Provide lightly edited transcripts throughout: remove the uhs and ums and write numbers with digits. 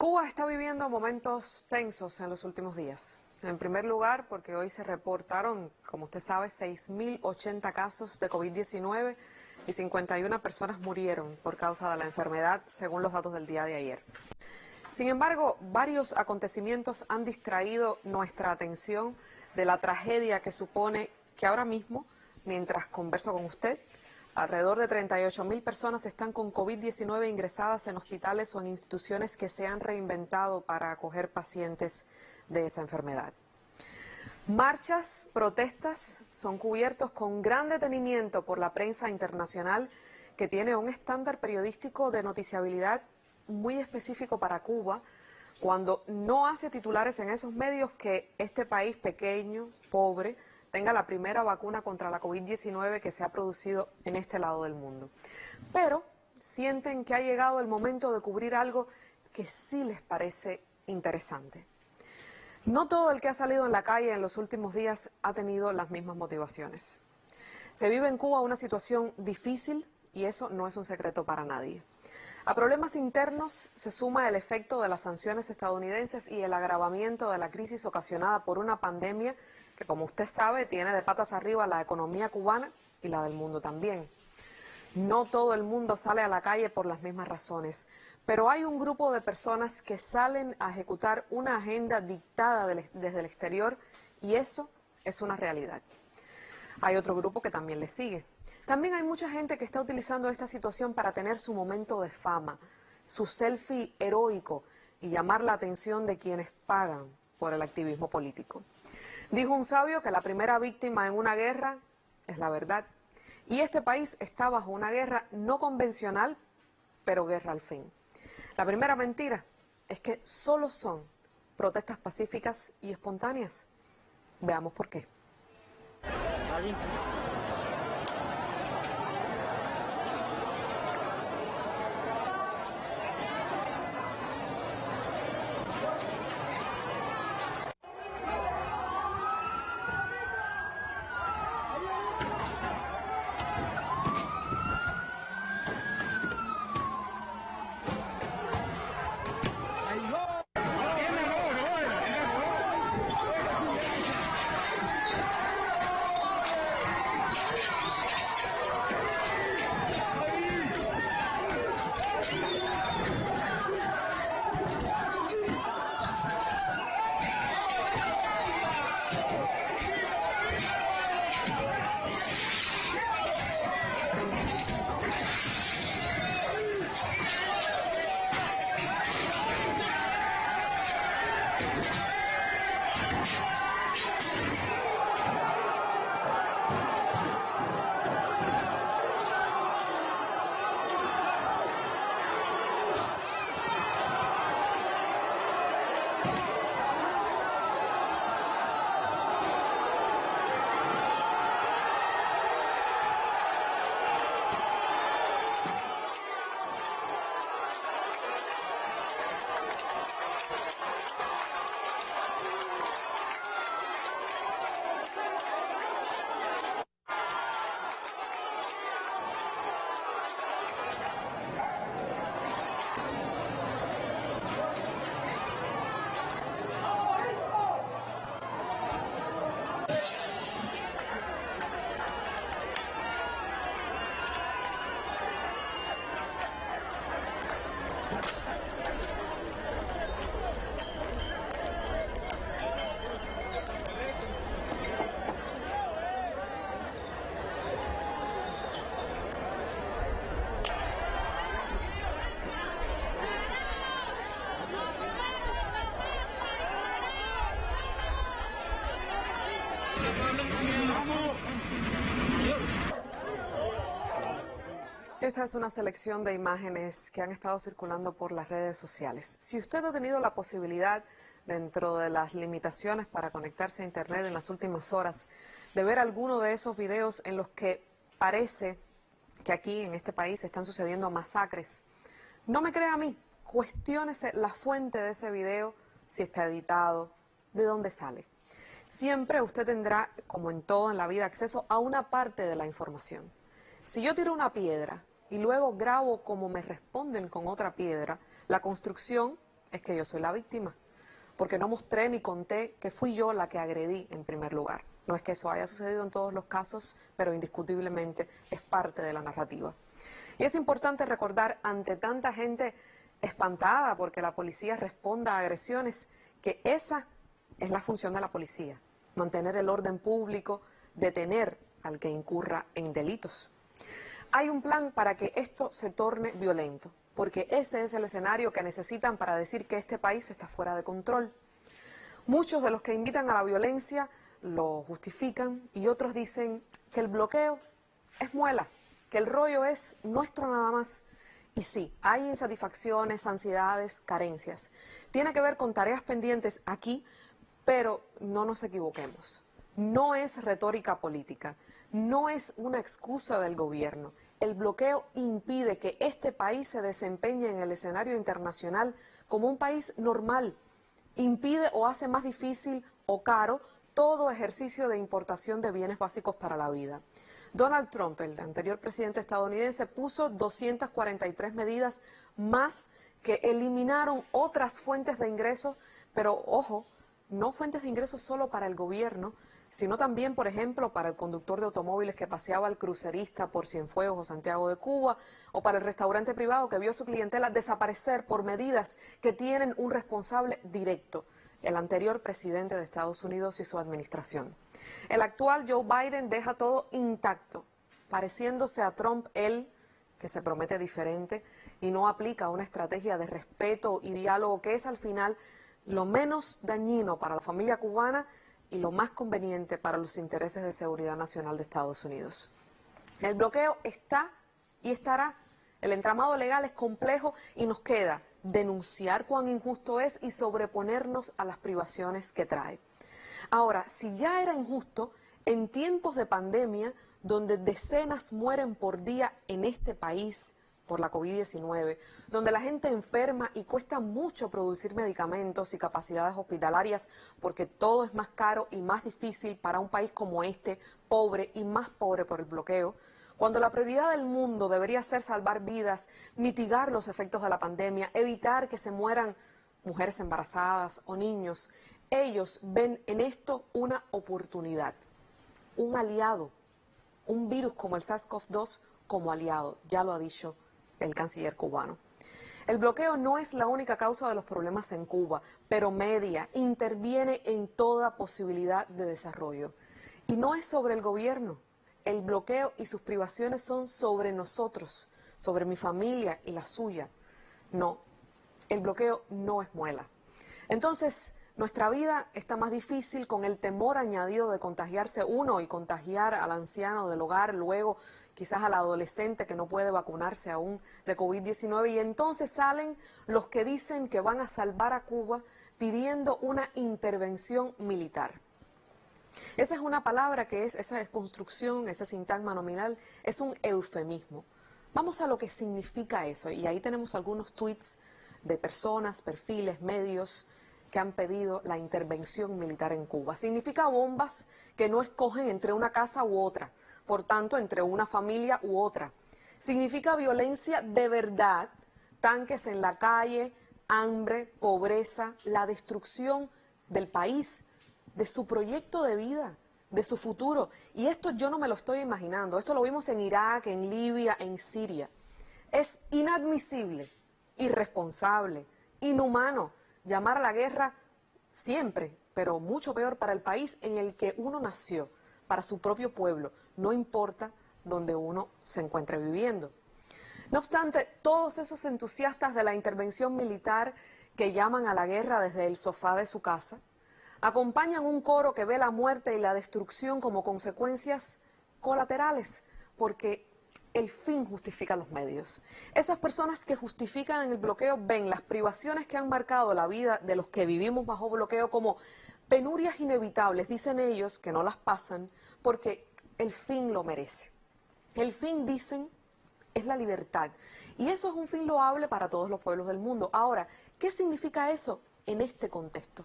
Cuba está viviendo momentos tensos en los últimos días. En primer lugar, porque hoy se reportaron, como usted sabe, 6.080 casos de COVID-19 y 51 personas murieron por causa de la enfermedad, según los datos del día de ayer. Sin embargo, varios acontecimientos han distraído nuestra atención de la tragedia que supone que ahora mismo, mientras converso con usted, alrededor de 38.000 personas están con COVID-19 ingresadas en hospitales o en instituciones que se han reinventado para acoger pacientes de esa enfermedad. Marchas, protestas son cubiertos con gran detenimiento por la prensa internacional, que tiene un estándar periodístico de noticiabilidad muy específico para Cuba, cuando no hace titulares en esos medios que este país pequeño, pobre, tenga la primera vacuna contra la COVID-19 que se ha producido en este lado del mundo. Pero sienten que ha llegado el momento de cubrir algo que sí les parece interesante. No todo el que ha salido en la calle en los últimos días ha tenido las mismas motivaciones. Se vive en Cuba una situación difícil y eso no es un secreto para nadie. A problemas internos se suma el efecto de las sanciones estadounidenses y el agravamiento de la crisis ocasionada por una pandemia que, como usted sabe, tiene de patas arriba la economía cubana y la del mundo también. No todo el mundo sale a la calle por las mismas razones, pero hay un grupo de personas que salen a ejecutar una agenda dictada desde el exterior y eso es una realidad. Hay otro grupo que también le sigue. También hay mucha gente que está utilizando esta situación para tener su momento de fama, su selfie heroico y llamar la atención de quienes pagan por el activismo político. Dijo un sabio que la primera víctima en una guerra es la verdad. Y este país está bajo una guerra no convencional, pero guerra al fin. La primera mentira es que solo son protestas pacíficas y espontáneas. Veamos por qué. Esta es una selección de imágenes que han estado circulando por las redes sociales. Si usted ha tenido la posibilidad, dentro de las limitaciones para conectarse a Internet en las últimas horas, de ver alguno de esos videos en los que parece que aquí en este país están sucediendo masacres, no me crea a mí, cuestiónese la fuente de ese video, si está editado, de dónde sale. Siempre usted tendrá, como en todo en la vida, acceso a una parte de la información. Si yo tiro una piedra y luego grabo cómo me responden con otra piedra, la construcción es que yo soy la víctima, porque no mostré ni conté que fui yo la que agredí en primer lugar. No es que eso haya sucedido en todos los casos, pero indiscutiblemente es parte de la narrativa. Y es importante recordar ante tanta gente espantada porque la policía responda a agresiones, que esa es la función de la policía, mantener el orden público, detener al que incurra en delitos. Hay un plan para que esto se torne violento, porque ese es el escenario que necesitan para decir que este país está fuera de control. Muchos de los que invitan a la violencia lo justifican y otros dicen que el bloqueo es muela, que el rollo es nuestro nada más. Y sí, hay insatisfacciones, ansiedades, carencias. Tiene que ver con tareas pendientes aquí, pero no nos equivoquemos. No es retórica política, no es una excusa del gobierno. El bloqueo impide que este país se desempeñe en el escenario internacional como un país normal. Impide o hace más difícil o caro todo ejercicio de importación de bienes básicos para la vida. Donald Trump, el anterior presidente estadounidense, puso 243 medidas más que eliminaron otras fuentes de ingresos, pero ojo, no fuentes de ingresos solo para el gobierno, sino también, por ejemplo, para el conductor de automóviles que paseaba al crucerista por Cienfuegos o Santiago de Cuba, o para el restaurante privado que vio su clientela desaparecer por medidas que tienen un responsable directo, el anterior presidente de Estados Unidos y su administración. El actual Joe Biden deja todo intacto, pareciéndose a Trump él, que se promete diferente, y no aplica una estrategia de respeto y diálogo que es al final lo menos dañino para la familia cubana y lo más conveniente para los intereses de seguridad nacional de Estados Unidos. El bloqueo está y estará. El entramado legal es complejo y nos queda denunciar cuán injusto es y sobreponernos a las privaciones que trae. Ahora, si ya era injusto, en tiempos de pandemia, donde decenas mueren por día en este país por la COVID-19, donde la gente enferma y cuesta mucho producir medicamentos y capacidades hospitalarias porque todo es más caro y más difícil para un país como este, pobre y más pobre por el bloqueo, cuando la prioridad del mundo debería ser salvar vidas, mitigar los efectos de la pandemia, evitar que se mueran mujeres embarazadas o niños, ellos ven en esto una oportunidad, un aliado, un virus como el SARS-CoV-2 como aliado, ya lo ha dicho el canciller cubano. El bloqueo no es la única causa de los problemas en Cuba, pero media, interviene en toda posibilidad de desarrollo. Y no es sobre el gobierno. El bloqueo y sus privaciones son sobre nosotros, sobre mi familia y la suya. No, el bloqueo no es muela. Entonces, nuestra vida está más difícil con el temor añadido de contagiarse uno y contagiar al anciano del hogar, luego quizás al adolescente que no puede vacunarse aún de COVID-19. Y entonces salen los que dicen que van a salvar a Cuba pidiendo una intervención militar. Esa es una palabra que es, esa construcción, ese sintagma nominal, es un eufemismo. Vamos a lo que significa eso, y ahí tenemos algunos tweets de personas, perfiles, medios que han pedido la intervención militar en Cuba. Significa bombas que no escogen entre una casa u otra, por tanto, entre una familia u otra. Significa violencia de verdad, tanques en la calle, hambre, pobreza, la destrucción del país, de su proyecto de vida, de su futuro. Y esto yo no me lo estoy imaginando. Esto lo vimos en Irak, en Libia, en Siria. Es inadmisible, irresponsable, inhumano llamar a la guerra siempre, pero mucho peor para el país en el que uno nació, para su propio pueblo, no importa donde uno se encuentre viviendo. No obstante, todos esos entusiastas de la intervención militar que llaman a la guerra desde el sofá de su casa, acompañan un coro que ve la muerte y la destrucción como consecuencias colaterales, porque el fin justifica los medios. Esas personas que justifican el bloqueo ven las privaciones que han marcado la vida de los que vivimos bajo bloqueo como penurias inevitables, dicen ellos, que no las pasan, porque el fin lo merece. El fin, dicen, es la libertad. Y eso es un fin loable para todos los pueblos del mundo. Ahora, ¿qué significa eso en este contexto?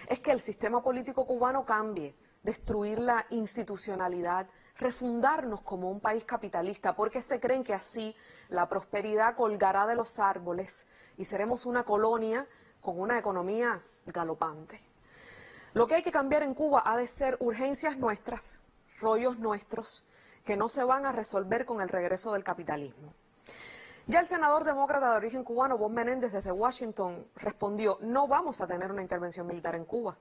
Es que el sistema político cubano cambie, destruir la institucionalidad, refundarnos como un país capitalista, porque se creen que así la prosperidad colgará de los árboles y seremos una colonia con una economía galopante. Lo que hay que cambiar en Cuba ha de ser urgencias nuestras, rollos nuestros, que no se van a resolver con el regreso del capitalismo. Ya el senador demócrata de origen cubano, Bob Menéndez, desde Washington, respondió: no vamos a tener una intervención militar en Cuba.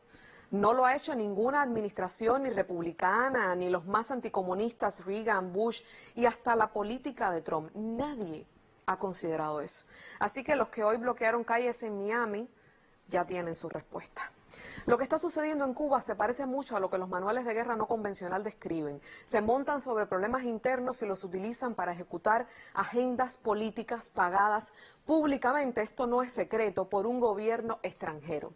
No lo ha hecho ninguna administración, ni republicana, ni los más anticomunistas, Reagan, Bush, y hasta la política de Trump. Nadie ha considerado eso. Así que los que hoy bloquearon calles en Miami ya tienen su respuesta. Lo que está sucediendo en Cuba se parece mucho a lo que los manuales de guerra no convencional describen. Se montan sobre problemas internos y los utilizan para ejecutar agendas políticas pagadas públicamente, esto no es secreto, por un gobierno extranjero.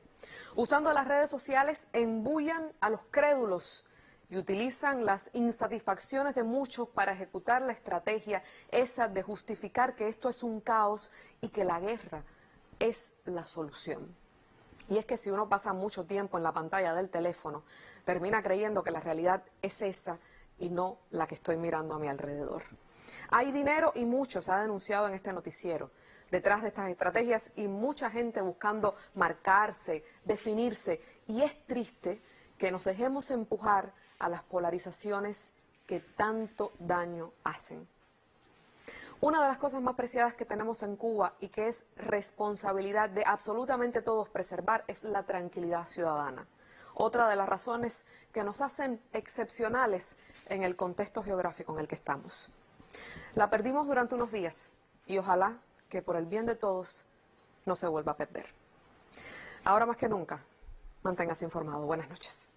Usando las redes sociales, embullan a los crédulos y utilizan las insatisfacciones de muchos para ejecutar la estrategia esa de justificar que esto es un caos y que la guerra es la solución. Y es que si uno pasa mucho tiempo en la pantalla del teléfono, termina creyendo que la realidad es esa y no la que estoy mirando a mi alrededor. Hay dinero y mucho se ha denunciado en este noticiero detrás de estas estrategias y mucha gente buscando marcarse, definirse. Y es triste que nos dejemos empujar a las polarizaciones que tanto daño hacen. Una de las cosas más preciadas que tenemos en Cuba y que es responsabilidad de absolutamente todos preservar es la tranquilidad ciudadana. Otra de las razones que nos hacen excepcionales en el contexto geográfico en el que estamos. La perdimos durante unos días y ojalá que por el bien de todos no se vuelva a perder. Ahora más que nunca, manténgase informado. Buenas noches.